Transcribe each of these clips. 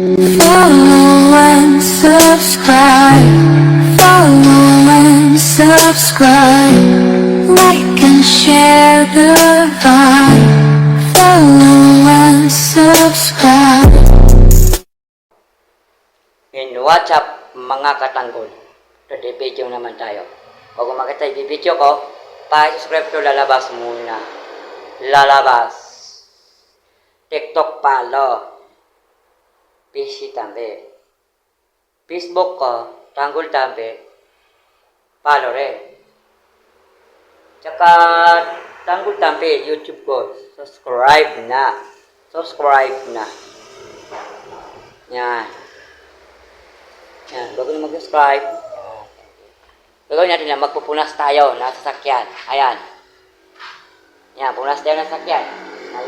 Follow and subscribe. Follow and subscribe. Like and share the vibe. Follow and subscribe. In what's up mga katanggol? Today video naman tayo. Bago makita yung video ko, pa-subscribe to lalabas muna. Lalabas. TikTok follow. PC tambe. Facebook ko, tanggol tambe. Follow rin. Tsaka tanggol tambe, YouTube ko. Subscribe na. Subscribe na. Yan. Yan, bago na mag-subscribe, gagawin natin na magpupunas tayo ng sasakyan. Ayan. Yan, punas tayo ng sasakyan.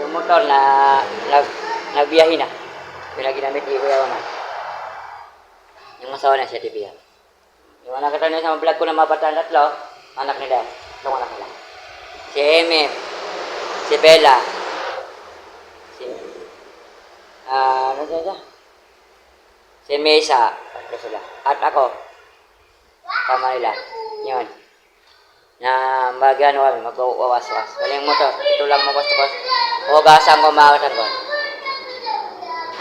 Yung motor na nagbiyahin na. Pinaginamit ni Kuya Waman. Yung masawa na siya, tibihan. Yung anak ito sa vlog ko na mabataan tatlo, anak nila. Itong anak nila. Si Emem, si Bella, si, ano siya? Si Mesa, tatlo sila. At ako, tama nila. Yun. Na mag-ano kami, mag-uwas-was. Walang motor, ito lang mag-uwas-was. Hugasan ko, makakatan ko.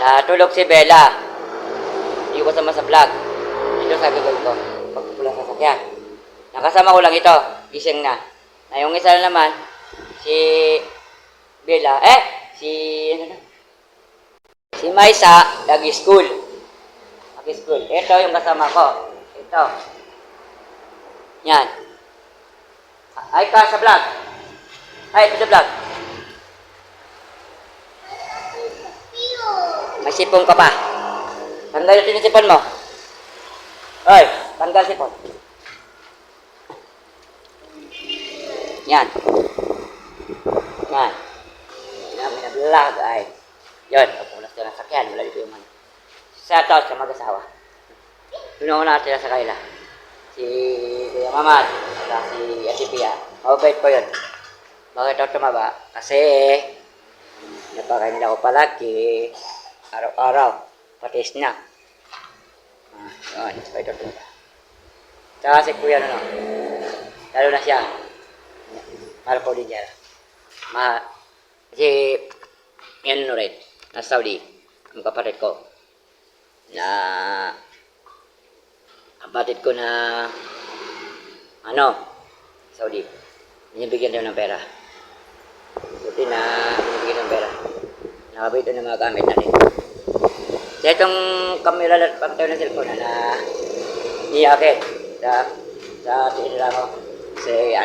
Natulog si Bella. Hindi ko kasama sa vlog. Ito sa gagawin ko. Pagpupulang sasakyan. Nakasama ko lang ito. Gising na. Na yung isa na naman, si Bella, si Maisa, nag-school. Nag-school. Ito yung kasama ko. Ito. Yan. Ay ka sa vlog. Ay, ito sa vlog. May sipon ka pa. Tanggal natin yung sipon mo. Hoy, tanggal sipon. Yan. Yan. Namin na vlog ay. Yun, pagpunas tayo ng sakyan. Wala dito yung man. Shoutout sa mag-asawa. Tunaw natin sa kanila. Si Kuya Mamad. At si Ate Pia. Mabait po yun. Bakit ako tumaba? Kasi napakain nila ako palagi. Araw-araw. Pati snack. Yun. Ito tumaba. Tsaka si Kuya lalo na siya. Mahal ko din niya. Kasi yan rin. Nasa Saudi. Ang kapatid ko. Kapatid ko na Saudi. Binibigyan daw ng pera. Buti na binibigyan ng pera. Nakabito na mga gamit natin. Sa itong camera at pagtayo ng cellphone na niyakin sa tinila ko. Kasi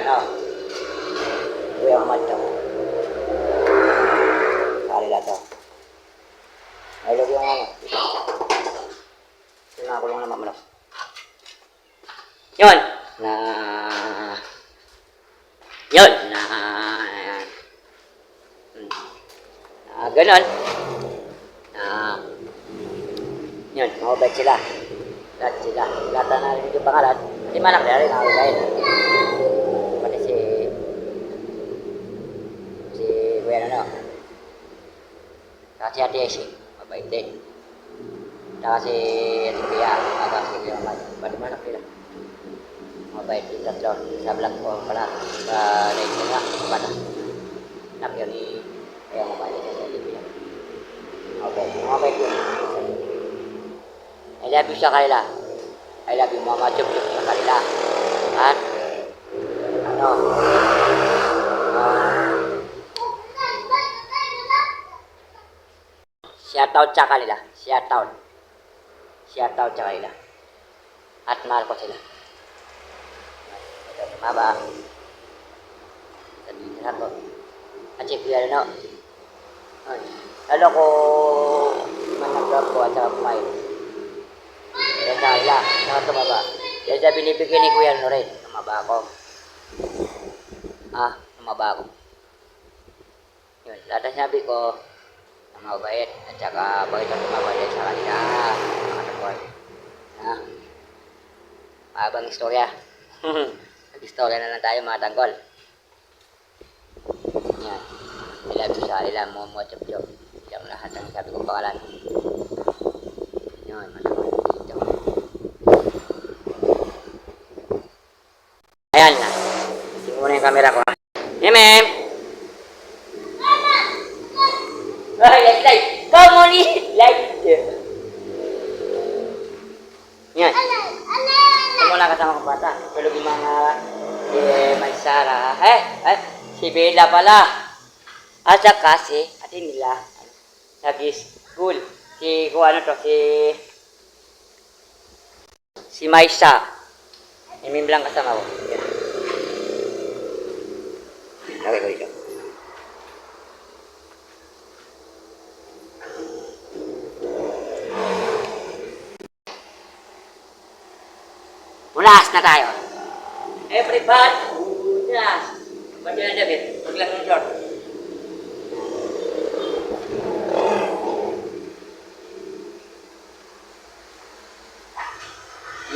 Kuya Ahmad to. Kalila to. I love yung sinakulong na mamanok. Yun ganon. Yun, mababait sila. Lahat sila. Lahat na rin yung pangalan. Hindi manak nila rin nakakain. Pati si Kuya Saka si Ate Esi. Mabait din. Saka si Ate Pia. Saka si Kuya Ahmad. Pati manak nila. Mabait din tatlo. Sa vlog ko pala. Sa live ko na. Bata. Anak yun ni Kuya Ahmad. Mabait yun. I love you sa kanila. I love you Mama Chup-Chup sa kanila. At shoutout sa kanila. Shoutout sa kanila. At mahal ko sila. Maba. Sabihin na ko. At si Kuya Lalo ko manag-vlog ko at saka kumain. Kaya sa kanila, tumaba. Kaya sa binibigyan ni Kuya rin, tumaba ako. Tumaba ako. Yun, lahat na sabi ko, mabait, at saka bakit ako tumaba din sa kanila, mga support. Mahabang istorya. Nag-istorya na lang tayo mga tanggol. Yan. I love you sa kanila, Momo Chop Chop. Yung lahat ng sabi kong pangalan. Ayan na. Tingnan mo na yung camera ko. Mem! Ay, light! Come on, light! Yan. Ito mo lang kasama kong bata. Tulog yung mga may Sara. Si Bella pala. At saka si ate nila. Nag-school. Kung ano to, si Maisa. Imim lang kasama ko. Yan. Okay ko dito. Unas na tayo. Everybody, unas. Ba't yun ang David? Huwag lang yung short.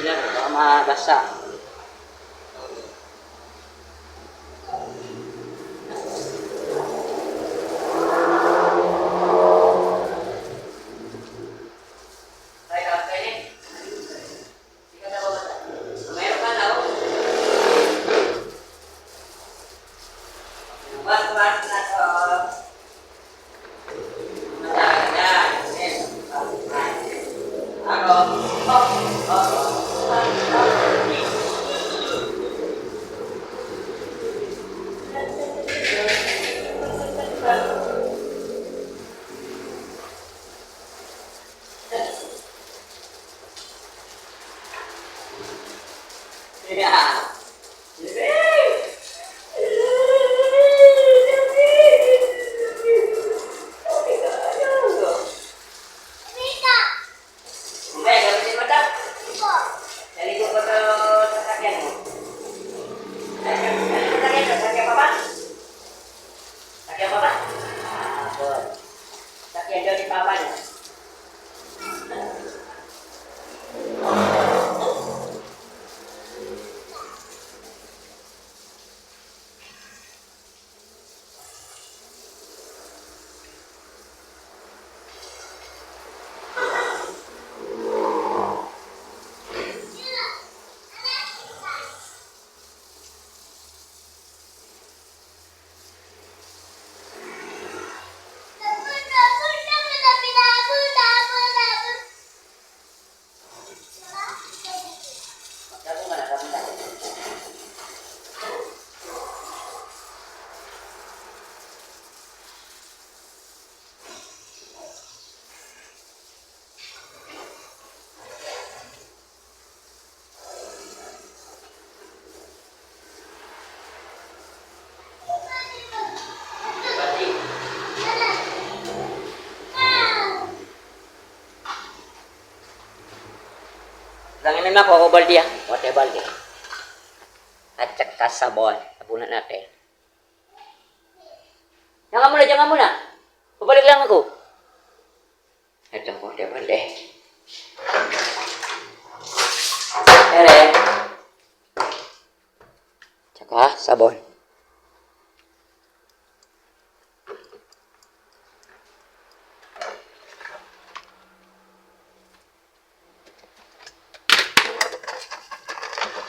Ilan, baka mabasa. Yeah. Langin na ako balde ah. Water balde. At saka sabon. Tapunan natin. Diyan ka muna. Pabalik lang ako. Ito, water balde. Ere. Tsaka sabon.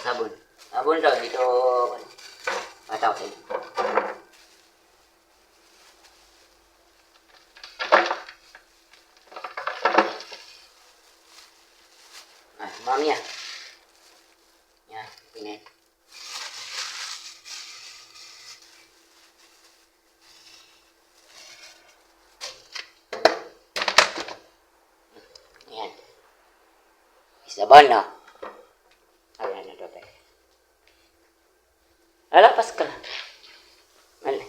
Sabon. Sabon daw dito. Patawin. Mami ya. Ya, ini. Yan. Sabon na. Ayan na doon. Lalapas ka na. Mali.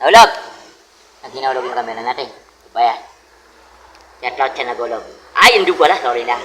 Nahulog! Naginahulog yung camera natin. Ito ba yan? Kaya cloud siya nagulog. Ay, hindi pala. Sorry na.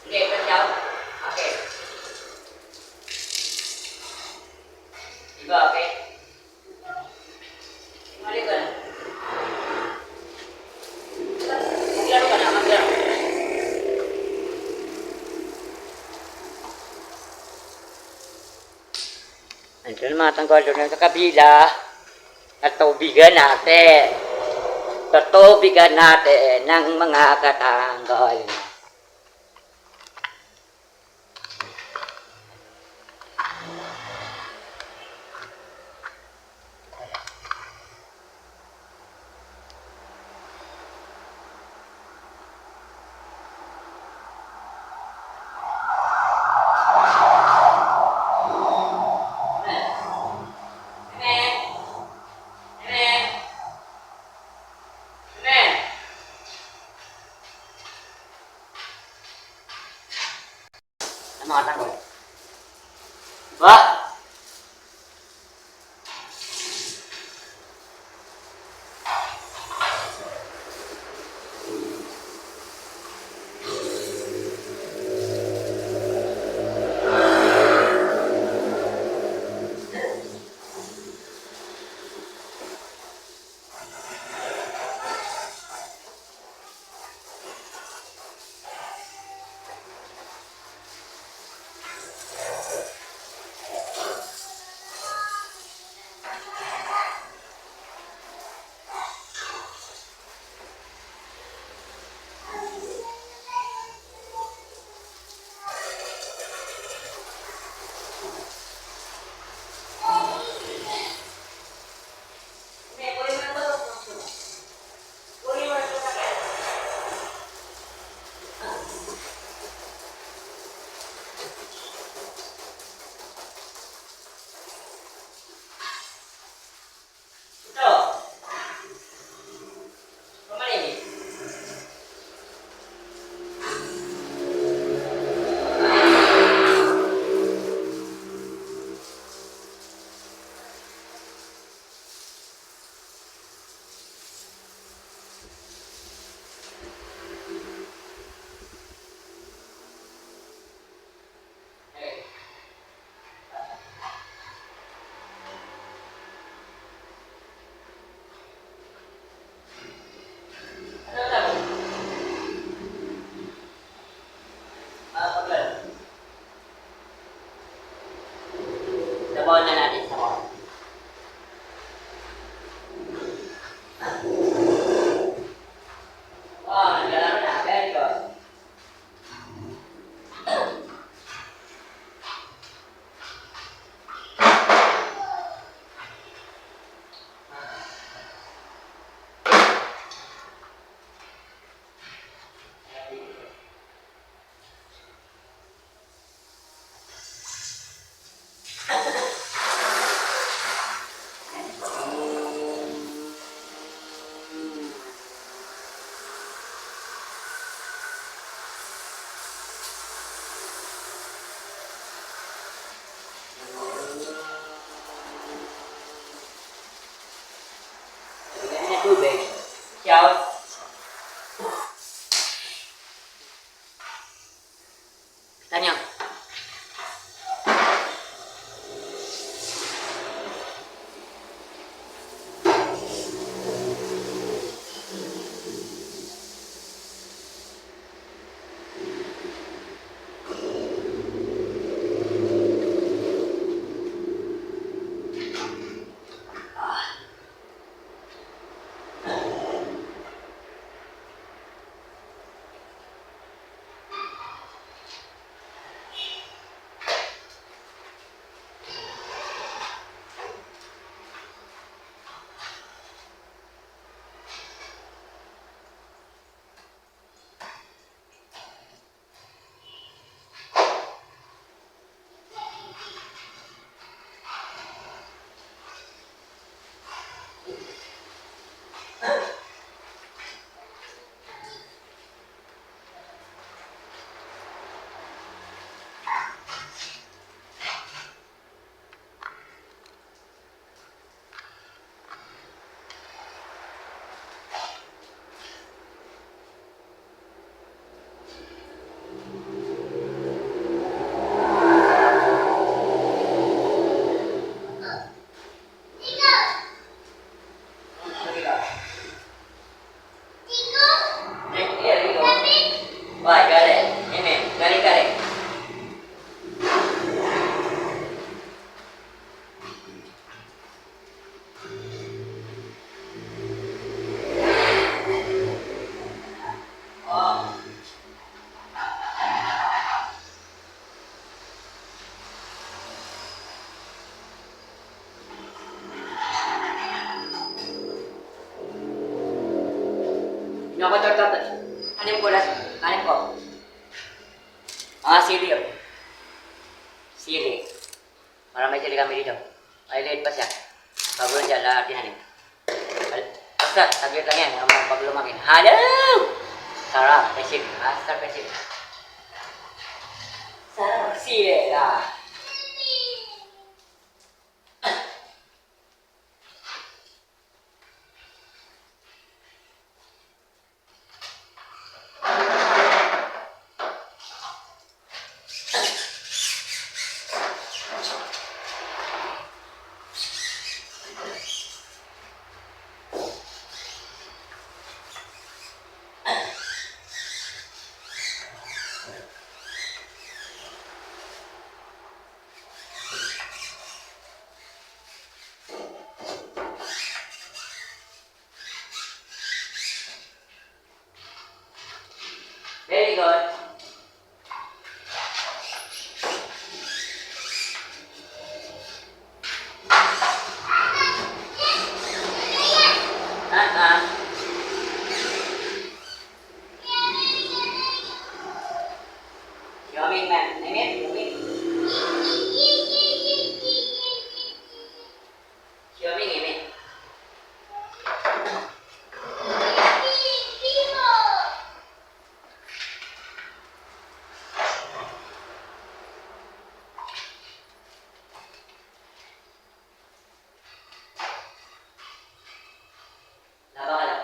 Okay, press down. Okay. Diba, okay? Mali ka na. Maglaro ka na, maglaro. Ito na mga tanggol doon sa kabila. Tatubigan natin. Tatubigan natin ng mga katanggol. Mga tanggol. Ba? Sabawan na natin, sabawan. Oh, naglalaro na. Very good. Makotot. Anim ko las. Anim ko. Mga sili yun. Sili. Para may sili kami dito. Ay, liit pa siya. Bago lang dyan, lahatin natin. Basta, saglit lang yan. Pag lumakin. Hello! Sarap. Resip. Sarap resip. Sarap sili lah. Very good. Yamin, man. Amen. Yamin. Yamin, yamin. Laba ka lang.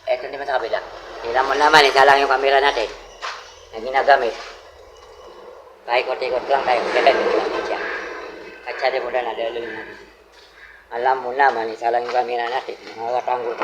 Ito naman sa kabila. Tingnan mo naman, isa lang yung camera natin na ginagamit. Paikot-ikot lang tayo. Kailan yung natin siya. At siya din mo na nadalulong natin. Alam mo naman, isa lang yung camera natin. Mga katanggol.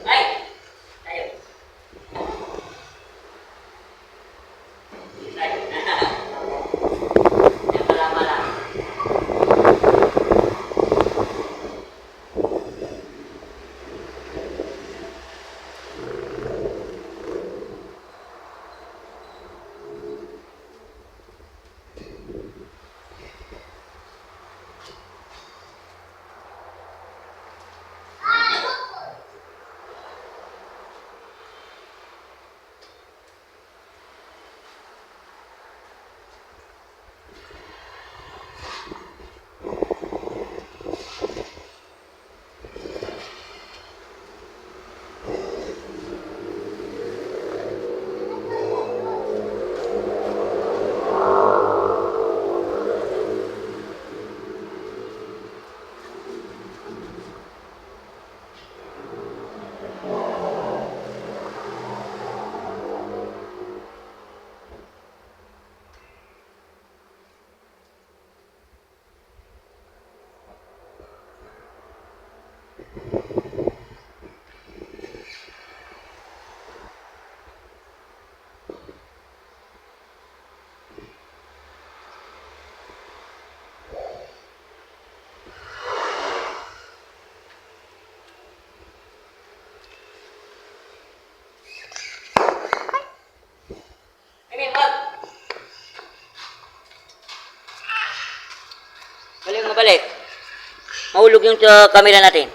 Ay! Tayo. Ay. Yan pala. Amin, wag! Balik mo, balik. Mahulog yung camera natin.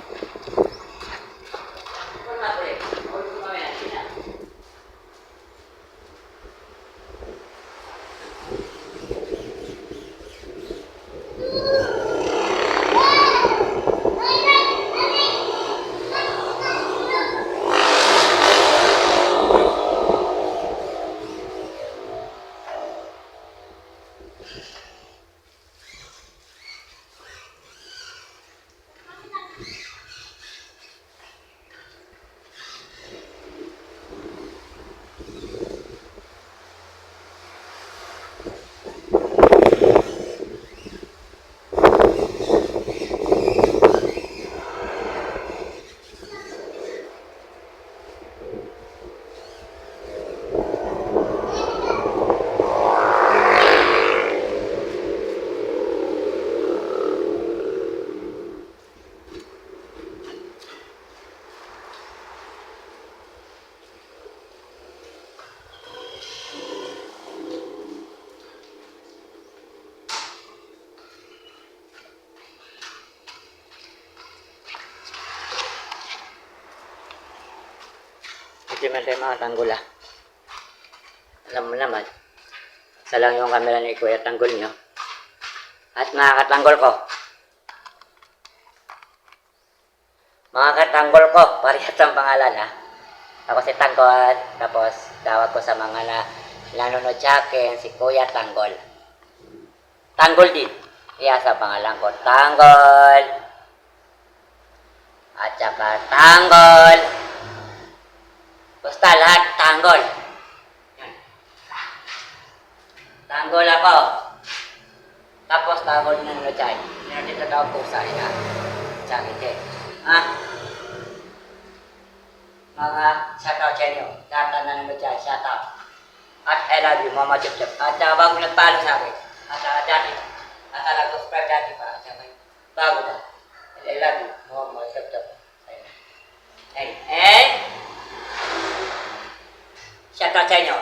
Ito man tayo mga tanggol ah. Alam mo naman, isa lang yung camera ni Kuya Tanggol nyo. At mga katanggol ko, parehas ang pangalan ha. Ako si Tanggol, tapos tawag ko sa mga nanonood sa akin, si Kuya Tanggol. Tanggol din. Iya sa pangalan ko, Tanggol. at saka tanggol. Basta lahat tanggol. Yan. Tanggol ako. Tapos tanggol na nila chay. Hindi natin tatawag pusa nila. Sakit eh. Ha? Mga shoutout sa inyo. Lahat na nanonood dyan, shoutout. At I love you, Mama Chip Chip. At bago nagpalo sa akin. At dati, at nag-subscribe dati pa. At bago pa. I love you, Mama Chip Chip. And shoutout sa inyo.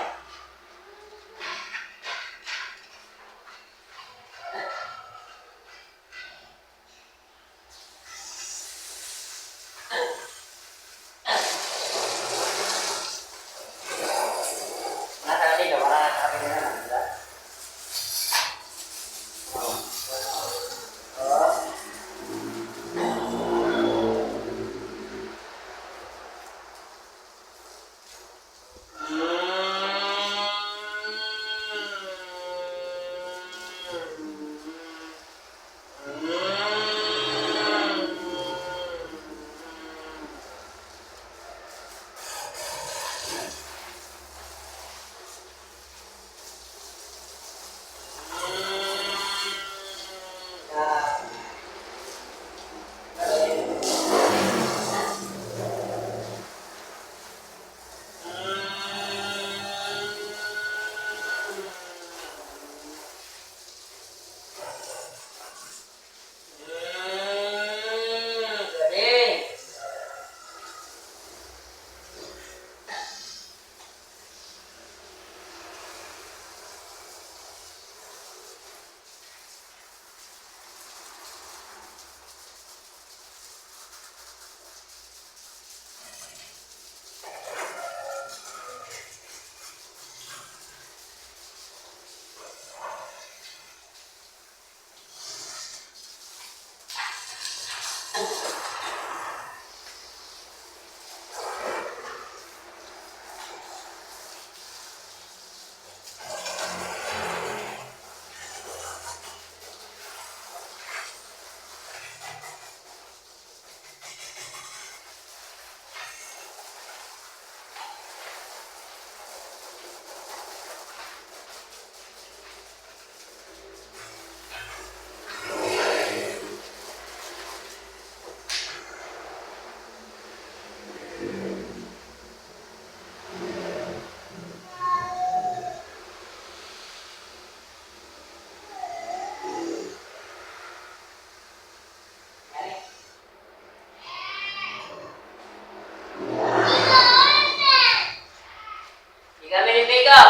Go!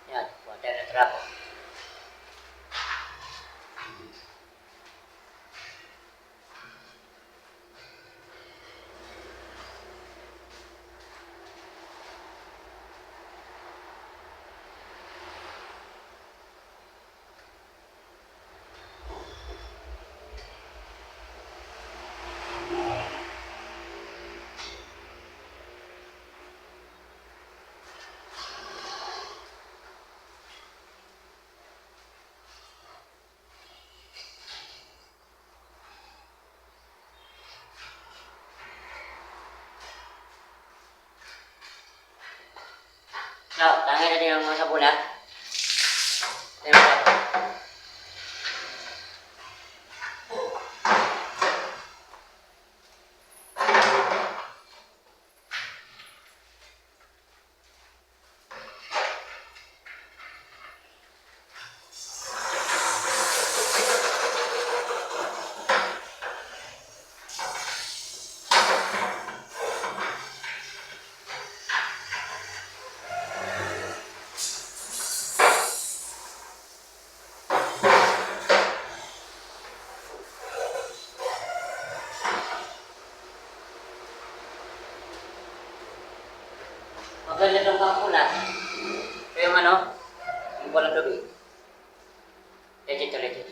Yan, water na trapo. No, tangin natin yung mga sabula. Maganda itong kapulas. Pero yung ano, yung walang tubig. Legit to legit.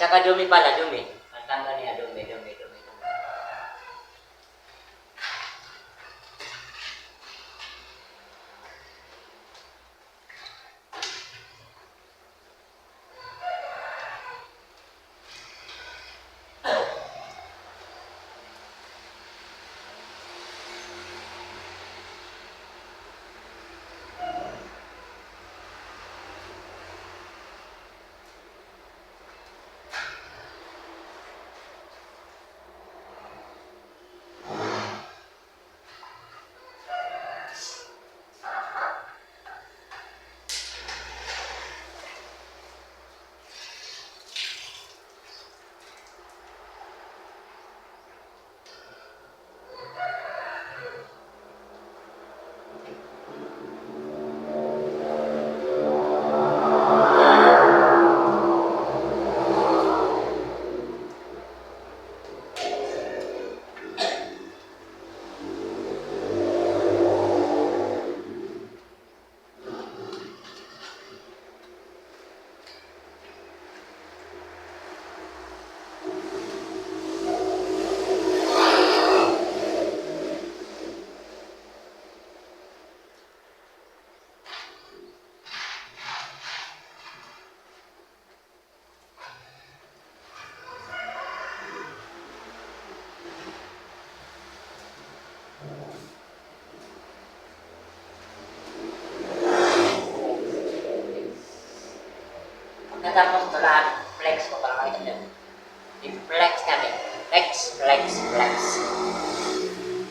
saka dumi pala, dumi. Tanggal niya, dumi. Pagkatapos ito lahat, flex ko para makita nyo. I-flex natin. Flex.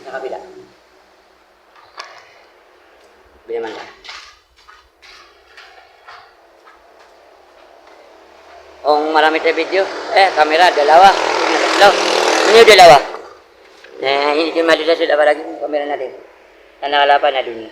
Sa kabila. Kabila man lang. Kung marami tayo video, kamera, dalawa. Ano yung dalawa? Hindi ko madala sila palagi yung kamera natin. Na nakalapan na dun.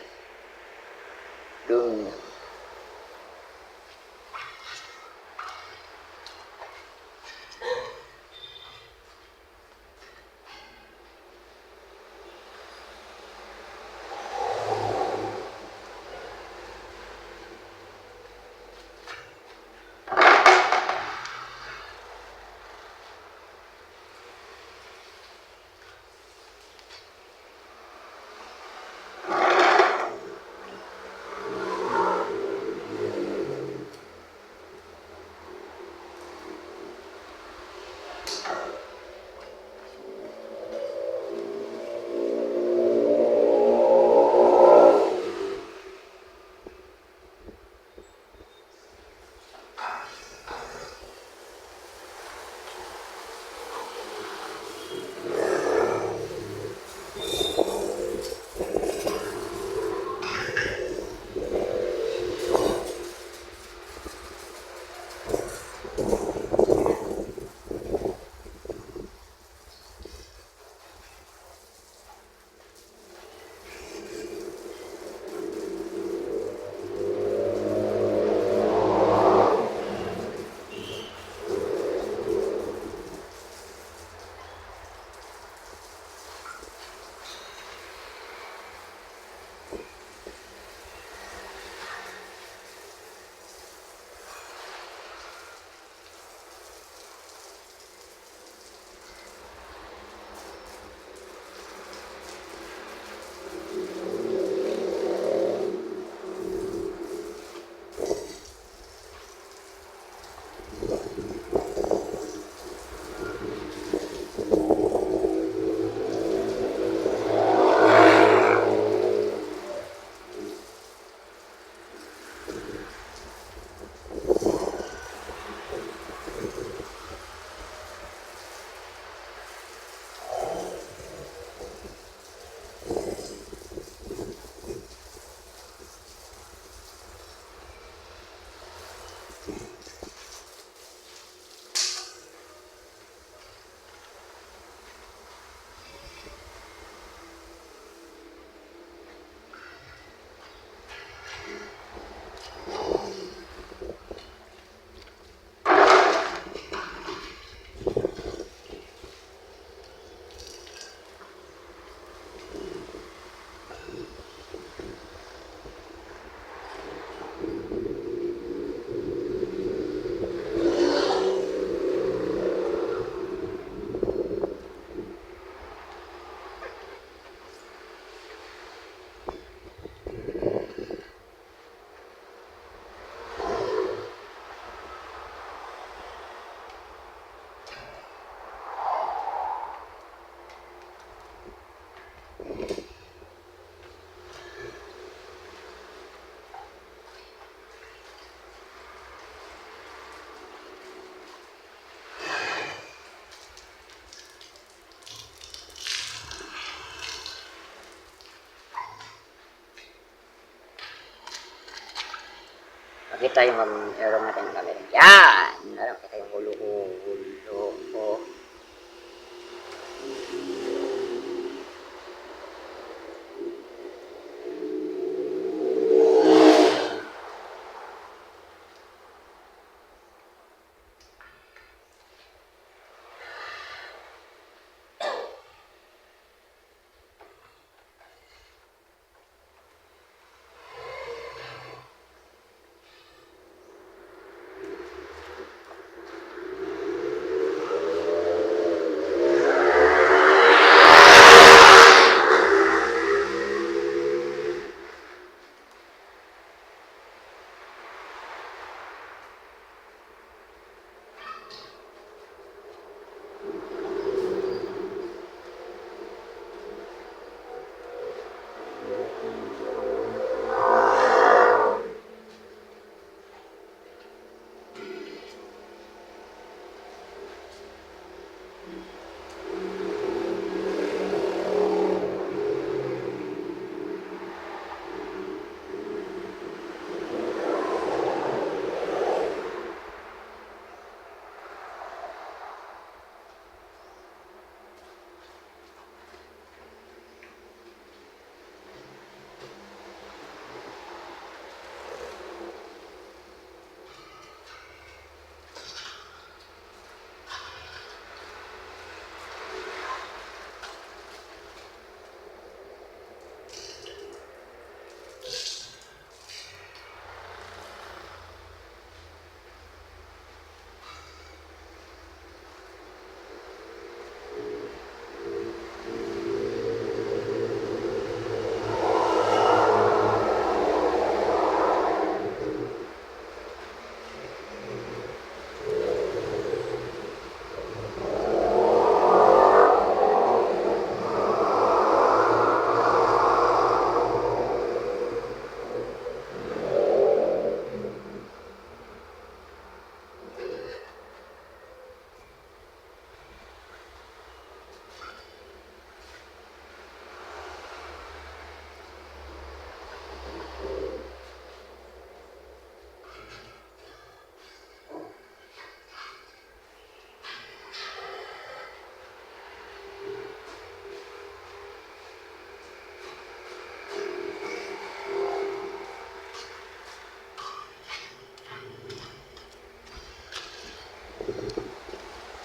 Kita yung erong natin ng camera. Yan! Alam, kita yung ulo ko. Ulo ko.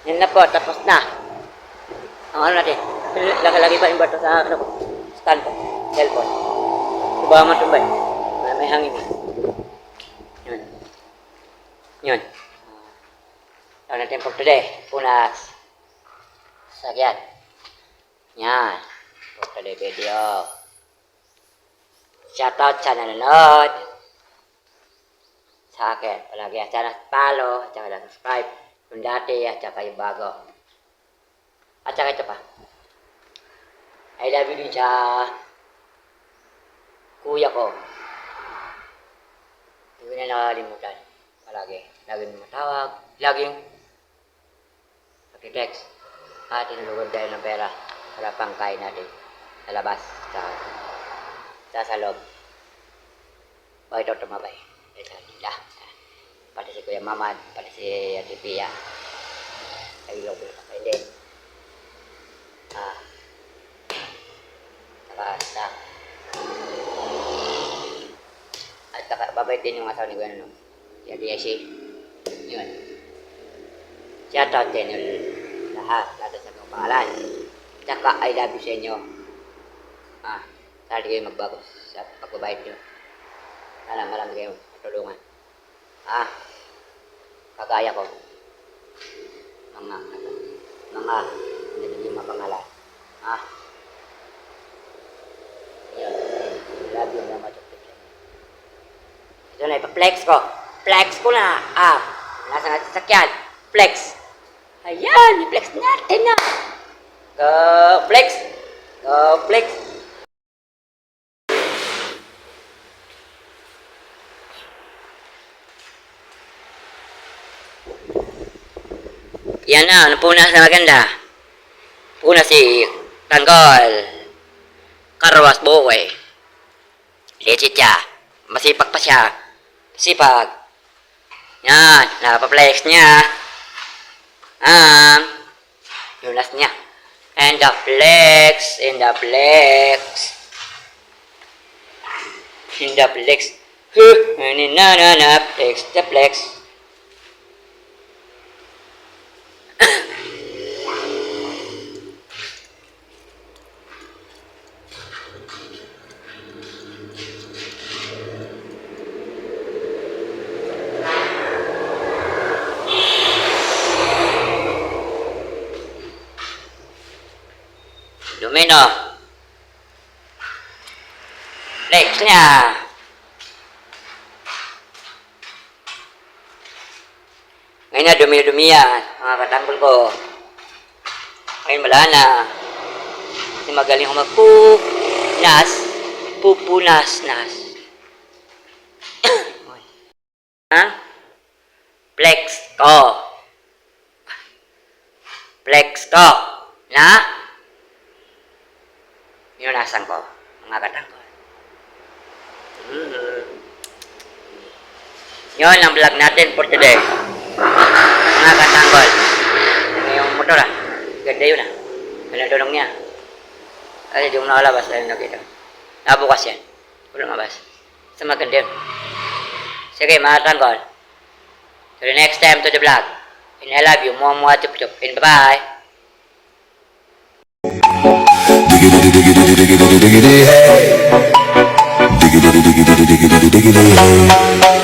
Yan na po, tapos na. Ang ano natin, lagi pa yung bato sa ano ko, stand ko, cellphone. Diba matumbay? May hangin eh. Yun. Yun. Ano natin for today? Punas. Sakyan. Yan. For today video. Shoutout sa nanonood. Sa akin. Palagi sana follow, at saka subscribe. Yung dati at saka yung bago. At saka ito pa. I love you din sa kuya ko. Hindi ko na nakalimutan. Palagi. Laging matawag. Laging nag-text. At tinulungan tayo ng pera para pangkain natin sa labas. Sa loob. Bakit ito tumabay? Ito nila. Pati si Kuya Mamad, pati si Ate Pia. Ay, loob ko na din. Basta. At babait din yung asawa ni Kuya Nunong. Si Ate Yashi. Yun. Shoutout din yung lahat sa mga pangalan. Tsaka I love you sa inyo. Sana di kayo magbago sa pagbabait nyo. Sana marami kayong matulungan. Kagaya ko. Mga nagiging mapangalan. Yun. Love you na matutupin. Ito na, ipa-flex ko. Flex ko na. Nasa natin sakyan. Flex. Ayan, i-flex natin na. Go, flex. Go, flex. Yan na, napunas na maganda. Punas si Tanggol. Karwas boy. Legit siya. Masipag pa siya. Sipag. Yan, nakapaplex niya. Lunas niya. And the flex, in the flex. In the flex. Flex, the flex. Domino. Flex niya. Ngayon na, dumi-dumi yan, mga katanggol ko. Ngayon wala na. Kasi magaling ako magpunas. Pupunas-nas. Ha? Flex ko. Flex ko. Na? Pinunasan ko, mga katanggol. Yun ang vlog natin for today. Mga katanggol. Ano yung motor ah? Ganda yun ah. Walang tulong niya. Kasi di mo nakalabas dahil nakita. Nabukas yan. Walang mabas. Sa maganda yun. Sige mga katanggol. To the next time to the vlog. And I love you. Mua chup chup. And bye-bye. Diggity diggity diggity diggity hey. Diggity diggity diggity diggity hey.